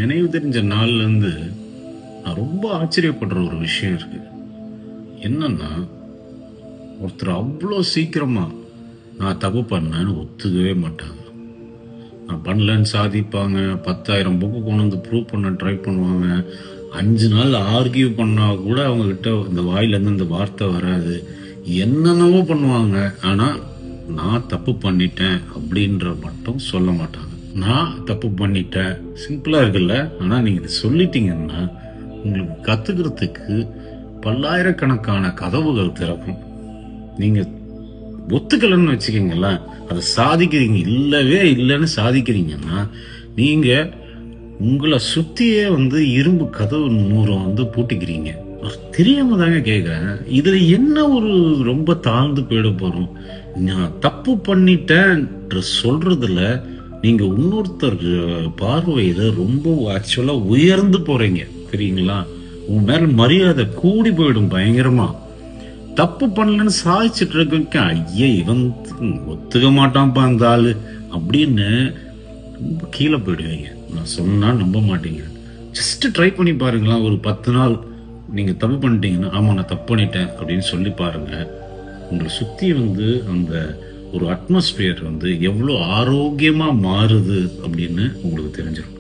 நினைவு தெரிஞ்ச நாள்ல இருந்து நான் ரொம்ப ஆச்சரியப்படுற ஒரு விஷயம் இருக்கு. என்னன்னா, ஒருத்தர் அவ்வளோ சீக்கிரமா நான் தப்பு பண்ணேன்னு ஒத்துக்கவே மாட்டாங்க. நான் பண்ணலன்னு சாதிப்பாங்க. 10,000 புக்கு கொண்டு வந்து ப்ரூவ் பண்ண ட்ரை பண்ணுவாங்க. 5 நாள் ஆர்கியூ பண்ணா கூட அவங்க கிட்ட இந்த வாயிலேருந்து இந்த வார்த்தை வராது. என்னென்னவோ பண்ணுவாங்க. ஆனா நான் தப்பு பண்ணிட்டேன் அப்படின்ற மட்டும் சொல்ல மாட்டாங்க. நான் தப்பு பண்ணிட்டேன் சிம்பிளா இருக்குல்ல. ஆனா நீங்க இதை சொல்லிட்டீங்கன்னா உங்களுக்கு கத்துக்கிறதுக்கு பல்லாயிரக்கணக்கான கதவுகள் திறக்கும். நீங்க ஒத்துக்கலன்னு வச்சுக்கீங்களேன், அதை சாதிக்கிறீங்க, இல்லவே இல்லைன்னு சாதிக்கிறீங்கன்னா நீங்க உங்களை சுத்தியே இரும்பு கதவு 100 பூட்டிக்கிறீங்க. தெரியாம தாங்க கேக்குறேன். இதுல என்ன ஒரு ரொம்ப தாழ்ந்து போயிட போறோம்? நான் தப்பு பண்ணிட்டேன் சொல்றதுல நீங்க இன்னொருத்தர் பார்வையில ரொம்ப ஆக்சுவலா உயர்ந்து போறீங்க, தெரியுங்களா? உங்க மேல மரியாதை கூடி போயிடும் பயங்கரமா. தப்பு பண்ணலன்னு சாதிச்சுட்டு இருக்க, ஐயா இவன் ஒத்துக்க மாட்டான்ப்பா அந்த ஆளு அப்படின்னு ரொம்ப கீழே போயிடுவீங்க. நான் சொன்னா நம்ப மாட்டீங்க. ஜஸ்ட் ட்ரை பண்ணி பாருங்களா. ஒரு 10 நாள் நீங்க தப்பு பண்ணிட்டீங்கன்னா, ஆமா நான் தப்பு பண்ணிட்டேன் அப்படின்னு சொல்லி பாருங்க. உங்களை சுத்தி அந்த ஒரு அட்மாஸ்பியர் எவ்வளவு ஆரோக்கியமா மாறுது அப்படின்னு உங்களுக்கு தெரிஞ்சிடும்.